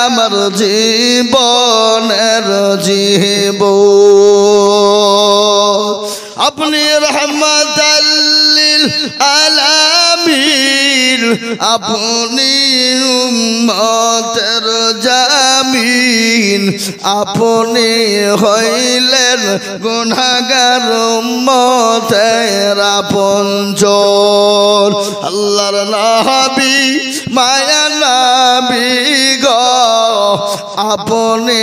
আমার জীবনের জীবন আপনি রহমতুল লিল আলামিন আপনি উম্মতের জামিন আপনি হইলেন গুনাহগার উম্মতের আপনজন আল্লাহর নবী মায়া নবী গো আপনি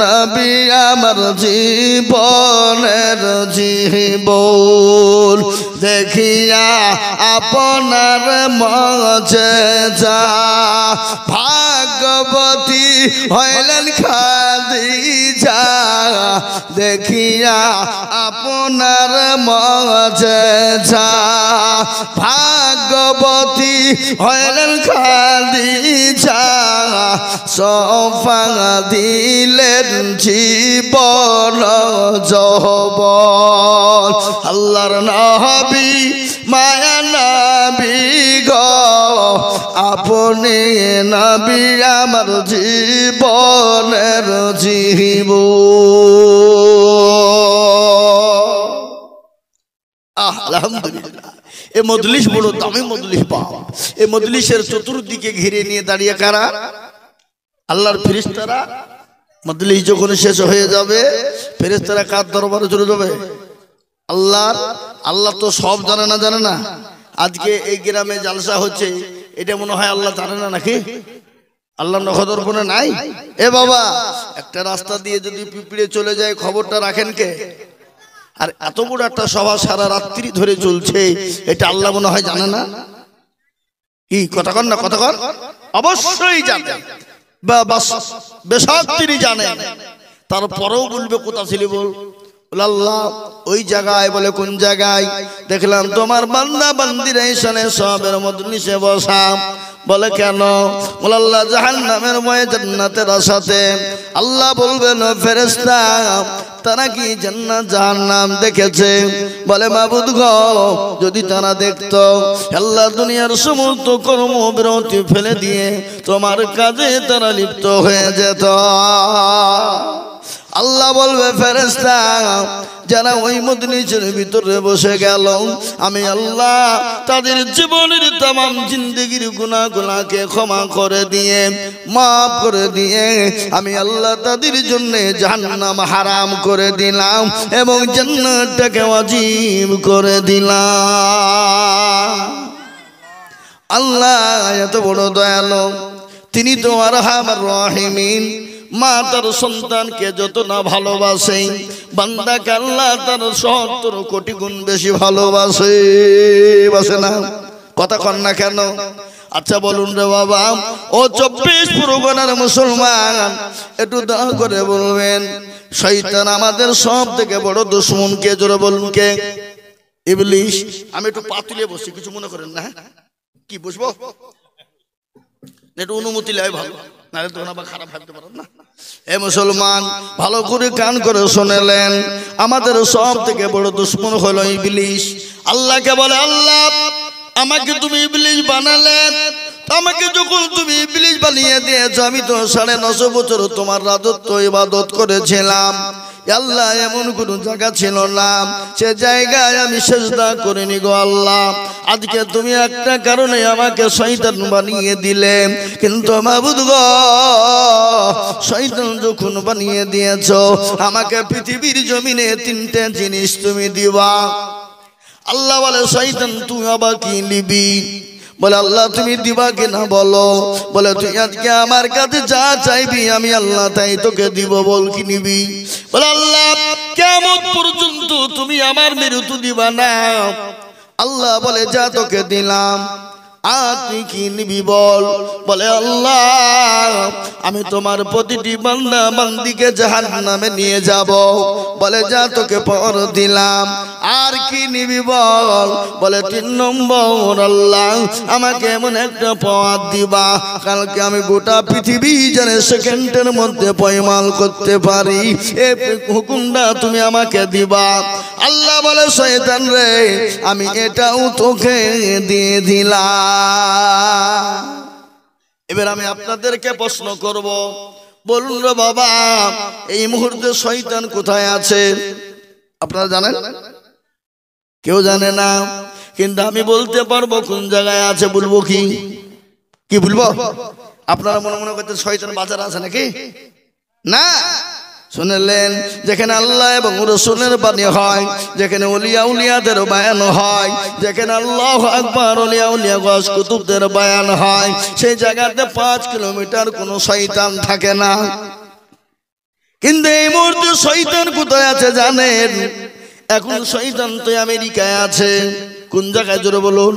নবী আমার জীবনের জীবন দেখিয়া আপনার মজেজা ভাগবতী হইলেন খাদিজা দেখিয়া আপনার মজেজা ভাগবতী হইলেন খাদিজা সোফা দিলেন জীবন যৌবন আল্লাহর নবী মায়া নবী গো আপনি নবী আমার জীবনের জীবন আলহামদুলিল্লাহ এই মজলিস বড় দামি মজলিস বাপ এই মজলিসের চতুর্দিকে ঘিরে নিয়ে দাঁড়িয়ে কারা আল্লাহর ফেরেশতারা মজলিস যখন শেষ হয়ে যাবে ফেরেশতারা কার দরবারে চলে যাবে আল্লাহর আল্লাহ তো সব জানে না আজকে এই গ্রামে জালসা হচ্ছে এটা মনে হয় আল্লাহ জানে না নাকি আল্লাহ নখদর্পণে নাই এ বাবা একটা রাস্তা দিয়ে যদি পিঁপড়ে চলে যায় খবরটা রাখেন কে আর এত বড় একটা সভা সারা রাত্রি ধরে চলছে এটা আল্লাহ মনে হয় জানে না কি কথা কর না কথা কর অবশ্যই জানে বেশক তিনি জানেন তারপরেও বলবে কোথা ছিলি বল আল্লাহ ওই জায়গায় বলে কোন জায়গায় দেখলাম তোমার বান্দা বান্দিরা এখানে সবের মজলিসে বসা বলে কেন বলে আল্লাহ জাহান্নামের ভয়ে জান্নাতের আশাতে আল্লাহ বলবেন ফেরেশতা তারা কি জান্নাত জাহান্নাম দেখেছে বলে মাবুদ গো যদি তারা দেখতো আল্লাহ দুনিয়ার সমস্ত কর্মবিরতি ফেলে দিয়ে তোমার কাজে তারা লিপ্ত হয়ে যেত আল্লাহ বলবে ফেরেশতা যারা ওই মজলিসের ভিতরে বসে গেল আমি আল্লাহ তাদের জীবনের तमाम জিন্দেগির গুনাহগুলোকে ক্ষমা করে দিয়ে maaf করে দিয়ে আমি আল্লাহ তাদের জন্য জাহান্নাম হারাম করে দিলাম এবং জান্নাতটাকে ওয়াজিব করে দিলাম আল্লাহ এত বড় দয়ালু তিনি তো আরহামার রাহিমিন মা তার সন্তানকে যত না ভালোবাসে বান্দাকে আল্লাহ তার ৭০ কোটি গুণ বেশি ভালোবাসে বাসে না কথা কন না কেন আচ্ছা বলুন রে বাবা ও ২৪ পরগনার মুসলমান একটু দয়া করে বলবেন শয়তান আমাদের সব থেকে বড় দুশমন কে জোরে বলুন কে ইবলিস আমি একটু পা তুলে বসি কিছু মনে করেন না কি বসবো একটু অনুমতি লাই ভালো নারে তো না খারাপ ভাবতে পারেন না এ মুসলমান ভালো করে কান করে শুনেলেন আমাদের সব থেকে বড় দুশমন হলো ইবলিস আল্লাহকে বলে আল্লাহ আমাকে তুমি ইবলিস বানালে আমাকে যখন তুমি ইবলিস বানিয়ে দিয়েছো আমি তো ৯৫০ বছর তোমার রাজত্ব ইবাদত করেছিলাম আল্লাহ এমন কোন জায়গা ছিল না সে জায়গায় আমি সিজদা করিনি গো আল্লাহ আজকে তুমি একটা কারণে আমাকে শয়তান বানিয়ে দিলে কিন্তু মাবুদ গো শয়তান যখন বানিয়ে দিয়েছো আমাকে পৃথিবীর জমিনে ৩টে জিনিস তুমি দিবা আল্লাহ বলে শয়তান তুই আবার কি নিবি বলে আল্লাহ তুমি দিবা কিনা বলো বলে তুই আজকে আমার কাছে যা চাইবি আমি আল্লাহ তাই তোকে দিব বল কি নিবি বলে আল্লাহ কিয়ামত পর্যন্ত তুমি আমার মৃত্যু দিবা না আল্লাহ বলে যা তোকে দিলাম আর তুই কি নিবি বল বলে আল্লাহ আমি তোমার প্রতিটি বান্দা বান্দিকে জাহান্নামে নিয়ে যাব বলে যা তোকে পর দিলাম আর কি নিবি বল বলে ৩ নম্বর আল্লাহ আমাকে এমন একটা পথ দিবা কালকে আমি গোটা পৃথিবী জানে সেকেন্ডের মধ্যে পয়মাল করতে পারি এই হুকুমটা তুমি আমাকে দিবা আল্লাহ বলে শয়তান রে আমি এটাও তোকে দিয়ে দিলাম এবার আমি আপনাদেরকে প্রশ্ন করব, বলুন রে বাবা, এই মুহূর্তে শয়তান কোথায় আছে? আপনারা জানেন? কেউ জানে না, কিন্তু আমি বলতে পারবো কোন জায়গায় আছে। বলবো কি কি বলবো? আপনারা মনে মনে করছেন শয়তান বাজারে আছে নাকি? না, শুনলেন, যেখানে আল্লাহ এবং রাসূলের বাণী হয়, যেখানে ওলিয়া উলিয়াদের বয়ান হয়, যেখানে আল্লাহু আকবার ওলিয়া উলিয়া গাস কুতুবদের বয়ান হয়, সেই জায়গাতে 5 কিলোমিটার কোনো শয়তান থাকে না। কিন্তু এই মুহূর্তে শয়তান কোথায় আছে জানেন? এখন শয়তান তো আমেরিকায় আছে। কোন জায়গায় জোরে বলুন?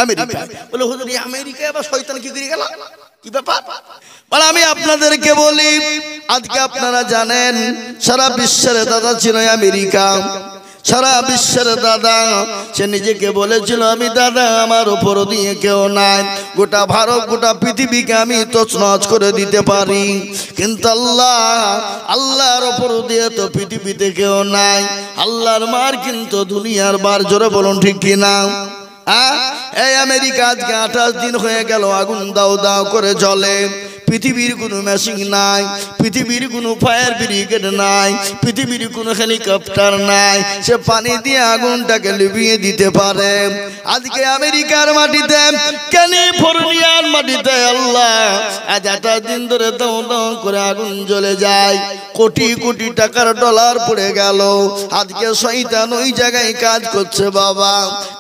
আমেরিকা। বলে হুজুর এই আমেরিকায় আবার শয়তান কি করে গেল? কি ব্যাপার? বলে আমি আপনাদেরকে বলি, আজকে আপনারা জানেন সারা বিশ্বের দাদা ছিল আমেরিকা। সারা বিশ্বের দাদা, সে নিজেকে বলেছিল আমি দাদা, আমার উপর দিয়ে কেউ নাই, গোটা ভারত গোটা পৃথিবীকে আমি তছনছ করে দিতে পারি। কিন্তু আল্লাহর উপর দিয়ে তো পৃথিবীতে কেউ নাই। আল্লাহর মার কিন্তু দুনিয়ার বার। জোরে বলুন ঠিক কিনা? এই আমেরিকা আজকে 28 দিন হয়ে গেল আগুন দাও দাও করে জ্বলে। পৃথিবীর কোনো মেশিন নাই, পৃথিবীর কোনো ফায়ার ব্রিগেড নাই, পৃথিবীর কোনো হেলিকপ্টার নাই, সে পানি দিয়ে আগুনটাকে লিভিয়ে দিতে পারে। আজকে আমেরিকার মাটিতে, ক্যালিফোর্নিয়ার মাটিতে আল্লাহ আজ 28 দিন ধরে দাও দাও করে আগুন জ্বলে যায়। কোটি কোটি টাকার ডলার পড়ে গেল। আজকে শয়তান ওই জায়গায় কাজ করছে বাবা।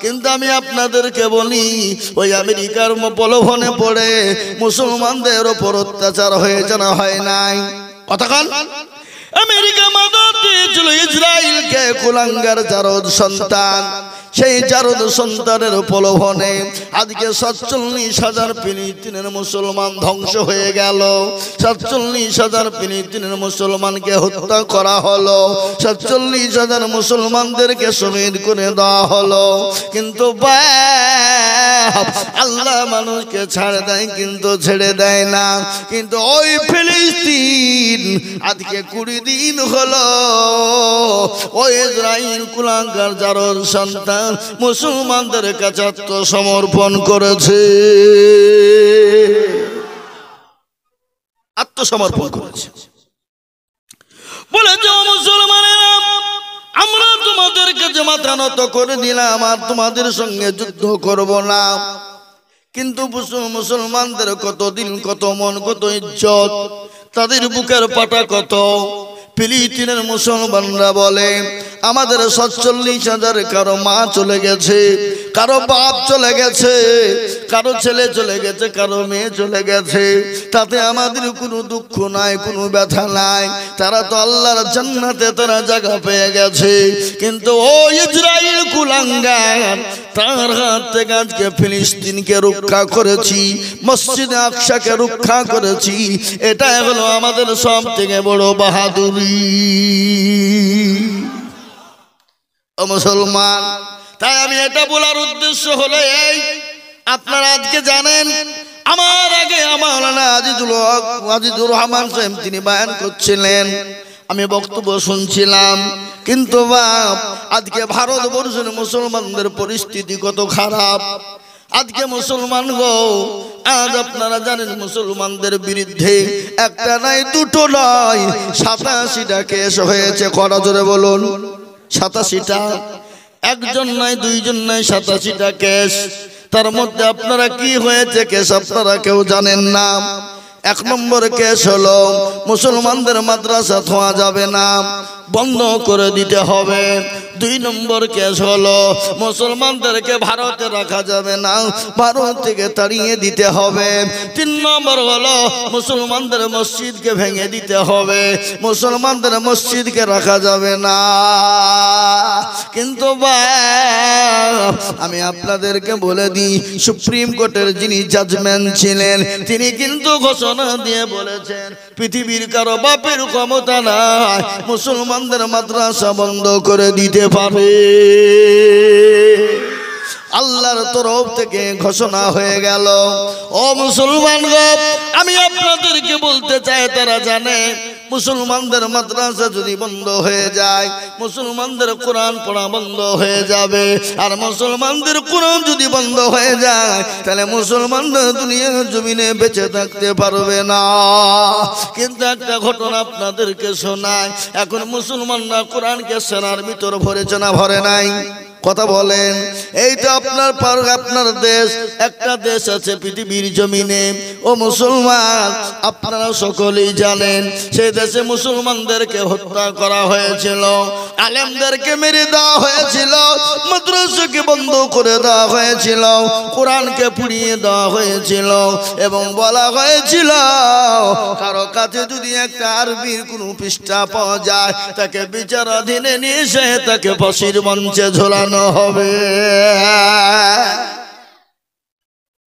কিন্তু আমি আপনাদেরকে বলি, ওই আমেরিকার প্রলোভনে পড়ে মুসলমানদের ওপর অত্যাচার হয়েছে না হয় নাই? কতক্ষণ আমেরিকা মাদক দিয়েছিল ইসরায়েলকে, কুলাঙ্গার জারদ সন্তান। সেই জারদ সন্তানের প্রলোভনে আজকে 47,000 ফিলিস্তিনের মুসলমান ধ্বংস হয়ে গেল। 47,000 ফিলিস্তিনের মুসলমানকে হত্যা করা হলো। 47,000 মুসলমানদেরকে শহীদ করে দেওয়া হলো। কিন্তু আল্লাহ মানুষকে ছাড় দেয়, কিন্তু ছেড়ে দেয় না। কিন্তু ওই ফিলিস্তিন আজকে 20 দিন হলো ওই ইসরায়েল কুলাঙ্গার জারদ সন্তান মুসলমানদের কাছে আত্মসমর্পণ করেছে। আত্মসমর্পণ করেছে। বলেছে ও মুসলমানেরা, আমরা তোমাদের কাছে মাথা নত করে দিলাম, আর তোমাদের সঙ্গে যুদ্ধ করব না। কিন্তু মুসলমানদের কত দিন, কত মন, কত ইজ্জত, তাদের বুকের পাটা কত। ফিলিস্তিনের মুসলমানরা বলে আমাদের 47,000 কারো মা চলে গেছে, কারো বাপ চলে গেছে, কারো ছেলে চলে গেছে, কারো মেয়ে চলে গেছে, তাতে আমাদের কোনো দুঃখ নাই, কোনো ব্যথা নাই। তারা তো আল্লাহর জান্নাতে তারা জায়গা পেয়ে গেছে। কিন্তু ও ইসরায়েল কুলাঙ্গার, তার হাত থেকে আজকে ফিলিস্তিনকে রক্ষা করেছি, মসজিদে আকসাকে রক্ষা করেছি। এটাই হলো আমাদের সব থেকে বড় বাহাদুরি। ও মুসলমান, তাই আমি এটা বলার উদ্দেশ্য হলো এই, আপনারা আজকে জানেন আমার আগে মাওলানা আজিজুর রহমান সাহেব তিনি বয়ান করছিলেন, আমি বক্তব্য শুনছিলাম। কিন্তু বাপ, আজকে ভারতবর্ষের মুসলমানদের পরিস্থিতি কত খারাপ। আজকে মুসলমান গো, আজ আপনারা জানেন মুসলমানদের বিরুদ্ধে একটা নাই, দুটো নয়, 87টা কেস হয়েছে। কটা জোরে বলুন? 87টা। একজন নয়, দুইজন নয়, 87টা কেস। তার মধ্যে আপনারা কি হয়েছে কেস আপনারা কেউ জানেন না। 1 নম্বর কেস হলো মুসলমানদের মাদ্রাসা ধোয়া যাবে না, বন্ধ করে দিতে হবে। 2 নম্বর কেস হলো মুসলমানদেরকে ভারতে রাখা যাবে না, ভারত থেকে তাড়িয়ে দিতে হবে। 3 নম্বর হলো মুসলমানদের মসজিদকে ভেঙে দিতে হবে, মুসলমানদের মসজিদকে রাখা যাবে না। কিন্তু আমি আপনাদেরকে বলে দিই, সুপ্রিম কোর্টের যিনি জাজমেন্ট ছিলেন তিনি কিন্তু ঘোষণা দিয়ে বলেছেন পৃথিবীর কারো বাপের ক্ষমতা নাই মুসলমানদের মাদ্রাসা বন্ধ করে দিতে পারে। আল্লাহর তরফ থেকে ঘোষণা হয়ে গেল। ও মুসলমানগণ, আমি আপনাদেরকে বলতে চাই, তারা জানে মুসলমানদের মাদ্রাসা যদি বন্ধ হয়ে যায়, মুসলমানদের কোরআন পড়া বন্ধ হয়ে যাবে। আর মুসলমানদের কোরআন যদি বন্ধ হয়ে যায়, তাহলে মুসলমানরা দুনিয়ার জমিনে বেঁচে থাকতে পারবে না। কিন্তু একটা ঘটনা আপনাদেরকে শোনায়, এখন মুসলমানরা কোরআনকে সেনার ভিতর ভরেছে না ভরে নাই? কথা বলেন। এইটা আপনার দেশ, একটা দেশ আছে পৃথিবীর জমিনে। ও মুসলমান, আপনারা সকলেই জানেন সেই দেশে মুসলমানদেরকে হত্যা করা হয়েছিল, আলেমদেরকে মেরে দেওয়া হয়েছিল, মাদ্রাসাকে বন্ধ করে দেওয়া হয়েছিল, কোরআনকে পুড়িয়ে দেওয়া হয়েছিল এবং বলা হয়েছিল কারো কাছে যদি একটা আরবির কোনো পৃষ্ঠা পাওয়া যায়, তাকে বিচারাধীনে নিয়ে এসে তাকে ফাঁসির মঞ্চে ঝোলানো হবে।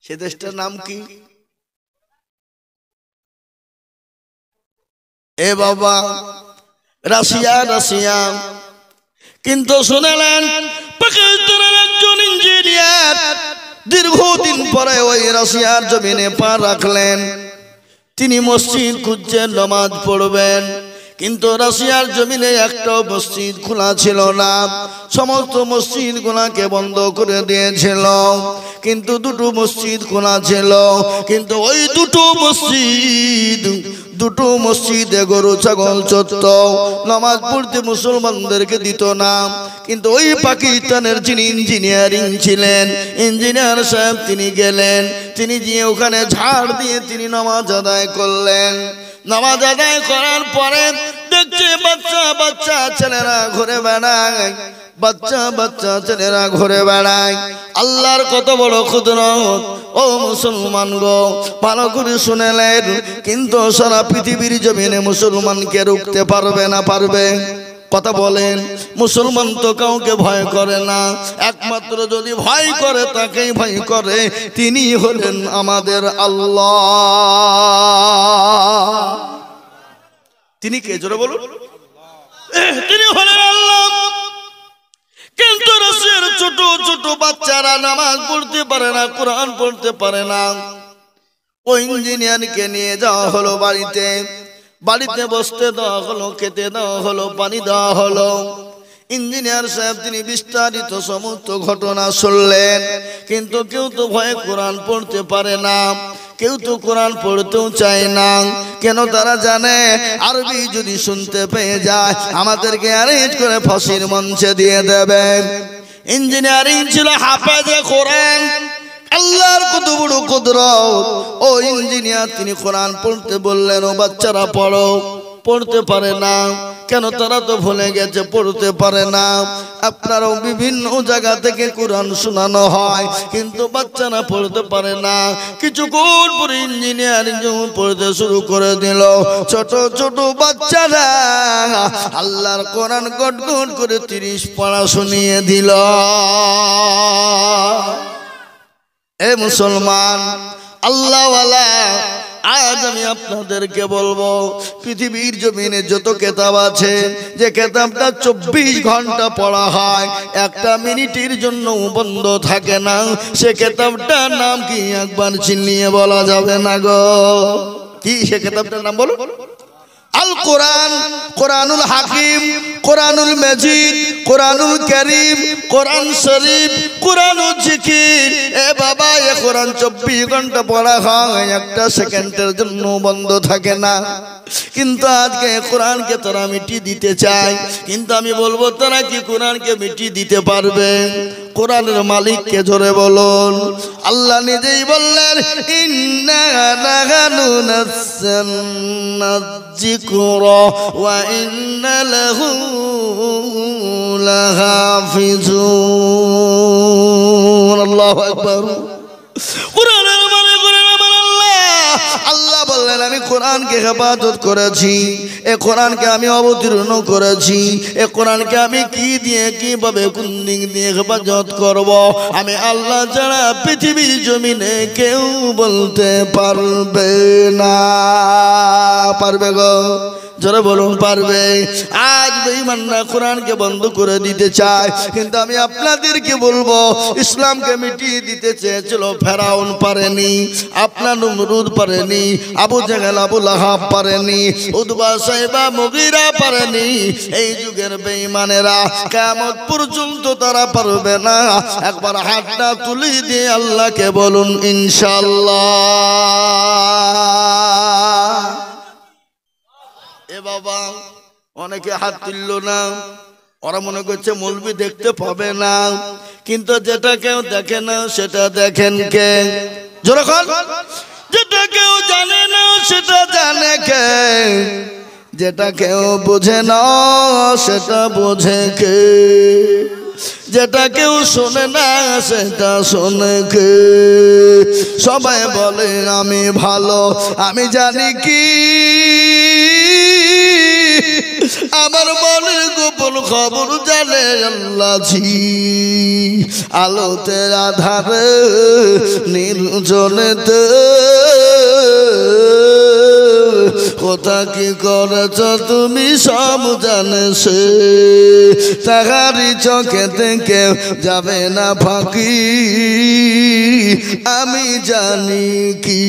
সে দেশটার নাম কি? এ বাবা, রাশিয়া। কিন্তু শুনলেন পাকিস্তানের একজন ইঞ্জিনিয়ার দীর্ঘদিন পরে ওই রাশিয়ার জমিনে পা রাখলেন। তিনি মসজিদ খুঁজছেন, নামাজ পড়বেন, কিন্তু রাশিয়ার জমিনে একটাও মসজিদ খোলা ছিল না, সমস্ত মসজিদ গুলাকে বন্ধ করে দিয়েছিল। কিন্তু দুটো মসজিদ খোলা ছিল, কিন্তু ওই দুটো মসজিদে গরু ছাগল চড়ত, নামাজ পড়তে মুসলমানদেরকে দিত না। কিন্তু ওই পাকিস্তানের যিনি ইঞ্জিনিয়ারিং ছিলেন, ইঞ্জিনিয়ার সাহেব তিনি গেলেন, তিনি গিয়ে ওখানে ঝাড় দিয়ে তিনি নামাজ আদায় করলেন। নামাজ আদায় করার পরে দেখছে বাচ্চা ছেলেরা ঘুরে বেড়ায়, বাচ্চা ছেলেরা ঘুরে বেড়ায়। আল্লাহর কত বড় কুদরত! ও মুসলমান গো, ভালো করে শুনেলেন, কিন্তু সারা পৃথিবীর জমিনে মুসলমানকে রুখতে পারবে না? পারবে? কথা বলেন। মুসলমান তো কাউকে ভয় করে না, একমাত্র যদি ভয় করে তাকেই ভয় করে, তিনি হলেন আমাদের আল্লাহ। তিনি কে? জোরে বলুন। তিনি হলেন আল্লাহ। কিন্তু রাশিয়ার ছোট ছোট বাচ্চারা নামাজ পড়তে পারে না, কোরআন পড়তে পারে না। ওই ইঞ্জিনিয়ারকে নিয়ে যাওয়া হলো বাড়িতে বসতে দেওয়া হলো, খেতে দেওয়া হলো, পানি দেওয়া হলো। ইঞ্জিনিয়ার সাহেব তিনি বিস্তারিত সমস্ত ঘটনা শুনলেন, কিন্তু কেউ তো ভয়ে কোরআন পড়তে পারে না, কেউ তো কোরআন পড়তেও চায় না। কেন? তারা জানে আরবি যদি শুনতে পেয়ে যায় আমাদেরকে অ্যারেঞ্জ করে ফাঁসির মঞ্চে দিয়ে দেবে। ইঞ্জিনিয়ারিং ছিল হাফেজে কোরআন, আল্লাহর কত বড় কুদরত! ও ইঞ্জিনিয়ার তিনি কোরআন পড়তে বললেন, ও বাচ্চারা পড়ো, পড়তে পারে না। কেন? তারা তো ভুলে গেছে, পড়তে পারে না। আপনারাও বিভিন্ন জায়গা থেকে কোরআন শোনানো হয়, কিন্তু বাচ্চারা পড়তে পারে না। কিছুক্ষণ পরে ইঞ্জিনিয়ারিং পড়তে শুরু করে দিল। ছোট ছোট বাচ্চারা আল্লাহর কোরআন গট গট করে 30 পারা শুনিয়ে দিল। এ মুসলমান, আল্লাহওয়ালা, আজ আমি আপনাদেরকে বলবো, পৃথিবীর জমিনে যত কিতাব আছে, যে কিতাবটা 24 ঘন্টা পড়া হয়, একটা মিনিটের জন্য বন্ধ থাকে না, সে কিতাবটার নাম কি একবার চিনিয়ে বলা যাবে না গো? কি সে কিতাবটার নাম বলো? আল কোরআন, কোরআনুল হাকিম, কোরআনুল মজিদ, কোরআনুল করিম, কোরআন শরীফ, কোরআনুল জিকির। এ বাবা, এ কোরআন 24 ঘন্টা পড়া হয়, একটা সেকেন্ডের জন্য বন্ধ থাকে না। কিন্তু আজকে কোরআনকে তারা মিটিয়ে দিতে চায়, কিন্তু আমি বলবো তারা কি কোরআনকে মিটিয়ে দিতে পারবে? কোরআনের মালিককে জোরে বলুন। আল্লাহ নিজেই বললেন, ইন্না নাহানু নাযালনা যিকরা ওয়া ইন্না লাহু লাহাফিজুন। আল্লাহু আকবার। কোরআনের মালিক আল্লাহ বললেন, আমি কোরআনকে হেফাজত করেছি, এ কোরআনকে আমি অবতীর্ণ করেছি, এ কোরআনকে আমি কি দিয়ে, কিভাবে, কোন দিক দিয়ে হেফাজত করব, আমি আল্লাহ ছাড়া পৃথিবীর জমিনে কেউ বলতে পারবে না। পারবে গো? জোরে বলুন পারবে? আজ বেঈমানরা কোরআনকে বন্ধ করে দিতে চায়, কিন্তু আমি আপনাদেরকে বলবো ইসলামকে মিটিয়ে দিতে চেয়েছিল ফেরাউন, পারেনি। আপনার নমরুদ পারেনি, আবু জাহেল আবু লাহাব পারেনি, উতবা সাইবা মুগীরা পারেনি। এই যুগের বেঈমানেরা কিয়ামত পর্যন্ত তারা পারবে না। একবার হাতটা তুলে দিয়ে আল্লাহকে বলুন ইনশাআল্লাহ। এ বাবা, অনেকে হাত তুলল না, ওরা মনে করছে মৌলবি দেখতে পাবে না, কিন্তু যেটা কেউ দেখে না সেটা দেখেন কে? জোরে বল। যেটা কেউ জানে না সেটা জানে কে? যেটা কেউ বোঝে না সেটা বোঝে কে? যেটা কেউ শোনে না সেটা শোনে কে? সবাই বলে আমি ভালো, আমি জানি কি আমার মনের গোপন খবর জানে আল্লাহ জি। আলোতে আধারে নির্জনেতে কোথা কি করেছ তুমি সব জানে সে। তাহারি চোখে থেকে যাবে না ফাঁকি, আমি জানি কি।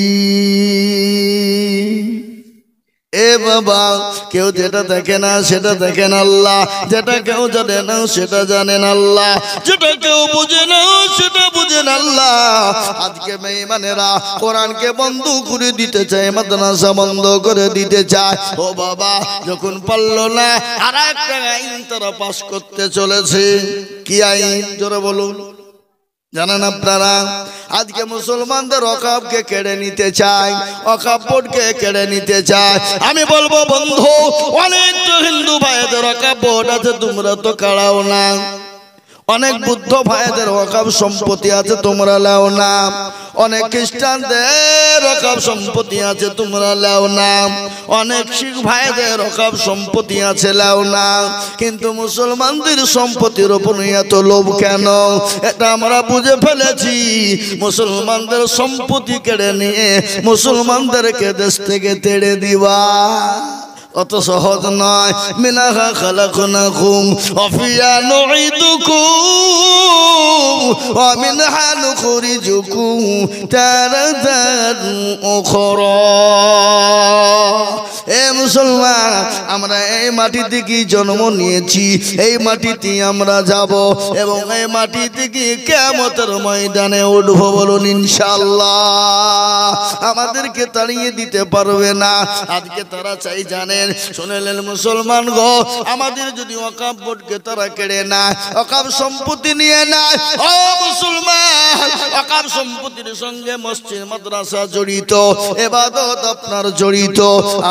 এ বাবা, কেউ যেটা দেখে না সেটা দেখেন আল্লাহ, যেটা কেউ জানে না সেটা জানেন আল্লাহ, যেটা কেউ বুঝে না সেটা বুঝেন আল্লাহ। আজকে বেঈমানেরা কোরআনকে বন্ধ করে দিতে চায়, মাদ্রাসা বন্ধ করে দিতে চায়। ও বাবা, যখন পারল না আর একটা আইন তারা পাশ করতে চলেছে। কি আইন? জোরে বলুন। জানেন আপনারা? আজকে মুসলমানদের ওয়াকফকে কেড়ে নিতে চায়, ওয়াকফ বোর্ডকে কেড়ে নিতে চায়। আমি বলবো বন্ধু, অনেক তো হিন্দু ভাইদের ওয়াকফ বোর্ড আছে, তোমরা তো কাড়াও না। অনেক বুদ্ধ ভাইদের ওয়াকফ সম্পত্তি আছে, তোমরা লাও না। অনেক খ্রিস্টানদের ওয়াকফ সম্পত্তি আছে, তোমরা লাও না। অনেক শিখ ভাইদের ওয়াকফ সম্পত্তি আছে, লাও না। কিন্তু মুসলমানদের সম্পত্তির উপর এত লোভ কেন? এটা আমরা বুঝে ফেলেছি। মুসলমানদের সম্পত্তি কেড়ে নিয়ে মুসলমানদেরকে দেশ থেকে তেড়ে দিবা অত সহজ নয়। মিনাহা খালাকনাকুম ওয়া ফিহা নুঈদুকুম ওয়া মিনহা নুখরিজুকুম তারাতান উখরা। এ মুসলমান, আমরা এই মাটি থেকে জন্ম নিয়েছি, এই মাটিতে আমরা যাব এবং এই মাটি থেকে কিয়ামতের ময়দানে উঠব। বলুন ইনশাআল্লাহ। আমাদেরকে তাড়িয়ে দিতে পারবে না। আজকে তারা চাই জানেন, শুনলেন মুসলমান গো, আমাদের যদি ওয়াকফ বোর্ডকে তারা কেড়ে না, ওয়াকফ সম্পত্তি নিয়ে না, ও মুসলমান, ওয়াকফ সম্পত্তির সঙ্গে মসজিদ মাদ্রাসা জড়িত, ইবাদত আপনার জড়িত,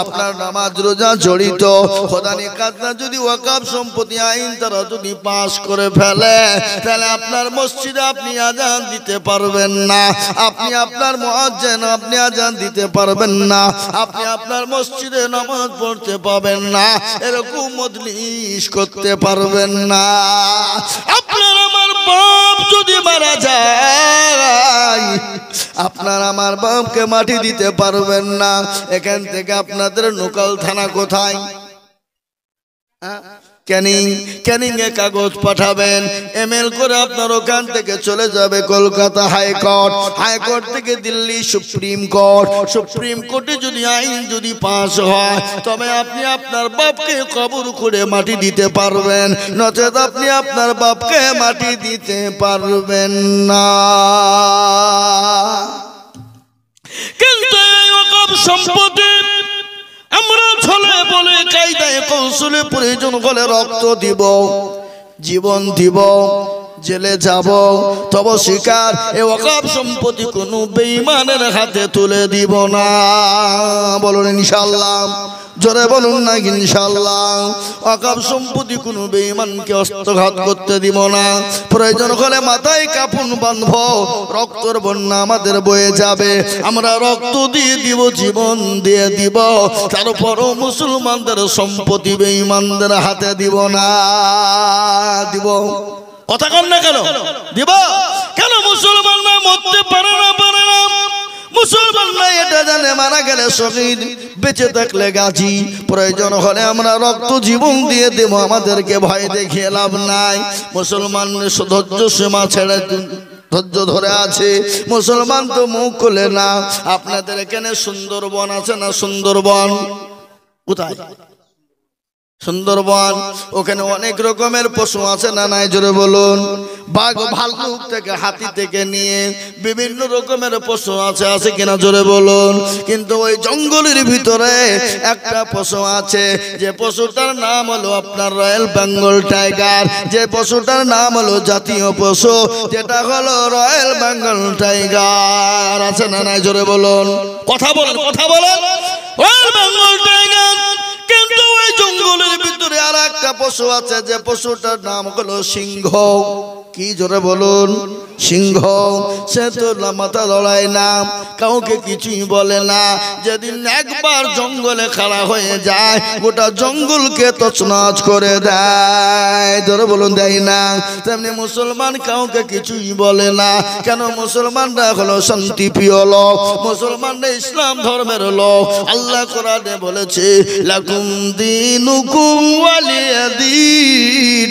আপনার নামাজ রোজা জড়িত। খোদানি কাজনা যদি ওয়াকফ সম্পত্তি আইন তারা যদি পাস করে ফেলে, তাহলে আপনার মসজিদে আপনি আজান দিতে পারবেন না, আপনি আপনার মুয়াজ্জিন আপনি আজান দিতে পারবেন না, আপনি আপনার মসজিদে নামাজ পড়তে পাবেন না, এরকম মজলিস করতে পারবেন না। আপনার আমার বাপ যদি মারা যায়, আপনার আমার বাপকে মাটি দিতে পারবেন না। এখান থেকে আপনাদের নোকাল থানা কোথায়? ক্যানিং এ কাগজ পাঠাবেন, এমএল করে আপনার ওখান থেকে চলে যাবে কলকাতা হাইকোর্ট, হাইকোর্ট থেকে দিল্লি সুপ্রিম কোর্ট, সুপ্রিম কোর্টে যদি আইন যদি পাস হয়, তবে আপনি আপনার বাপকে কবর করে মাটি দিতে পারবেন, নচেত আপনি আপনার বাপকে মাটি দিতে পারবেন না। কিন্তু এই ওয়াকফ সম্পত্তি আমরা ছলে বলে কায়দায় কৌশলে প্রয়োজন হলে রক্ত দিব, জীবন দিব, জেলে যাব, তবে শিকার এ ওয়াকফ সম্পত্তি কোনো বেঈমানের হাতে তুলে দিব না। বলুন ইনশাআল্লাহ। জোরে বলুন না ইনশাআল্লাহ। ওয়াকফ সম্পত্তি কোনো বেঈমানকে হস্তঘাত করতে দিব না। প্রয়োজন হলে মাথায় কাফন বাঁধব, রক্তের বন্যা আমাদের বয়ে যাবে, আমরা রক্ত দিয়ে দিব, জীবন দিয়ে দিব, তারপরও মুসলমানদের সম্পত্তি বেঈমানদের হাতে দিব না। দিব কথা কন না কেন? দিব কেন? মুসলমানরা মরতে পারে না, পারে না। মুসলমানরা এটা জানে মারা গেলে শহীদ, বেঁচে থাকলে গাজী, প্রয়োজন হলে আমরা রক্ত জীবন দিয়ে দেব, আমাদেরকে ভয় দেখিয়ে লাভ নাই। মুসলমান ধৈর্য সীমা ছেড়ে ধৈর্য ধরে আছে, মুসলমান তো মুখ খুলে না। আপনাদের এখানে সুন্দরবন আছে না? সুন্দরবন কোথায়? সুন্দরবন, ওখানে অনেক রকমের পশু আছে না নাই? জোরে বলুন। বাঘ ভাল্লুক থেকে হাতি থেকে নিয়ে বিভিন্ন রকমের পশু আছে, আছে কিনা? জোরে বলুন। কিন্তু ওই জঙ্গলের ভিতরে একটা পশু আছে, যে পশুটার নাম হলো আপনার রয়্যাল বেঙ্গল টাইগার, যে পশুটার নাম হলো জাতীয় পশু, যেটা হলো রয়্যাল বেঙ্গল টাইগার। আছে না নাই? জোরে বলুন। কথা বলেন, কথা বলেন। Royal Bengal tiger. কিন্তু ওই জঙ্গলের ভিতরে আর একটা পশু আছে, যে পশুটার নাম হলো সিংহ। কি? জোরে বলুন। সিংহ। সে তো মাথা লড়ায় না, কাউকে কিছুই বলে না। যেদিন একবার জঙ্গলে খাড়া হয়ে যায়, গোটা জঙ্গলকে তছনছ করে দেয়। জোরে বলুন, দেয় না? তেমনি মুসলমান কাউকে কিছুই বলে না। কেন? মুসলমানরা হলো শান্তিপ্রিয় লোক, মুসলমানরা ইসলাম ধর্মের লোক। আল্লাহ কোরআনে বলেছে, লাকুম দীনুকুম ওয়ালিয়া দীন।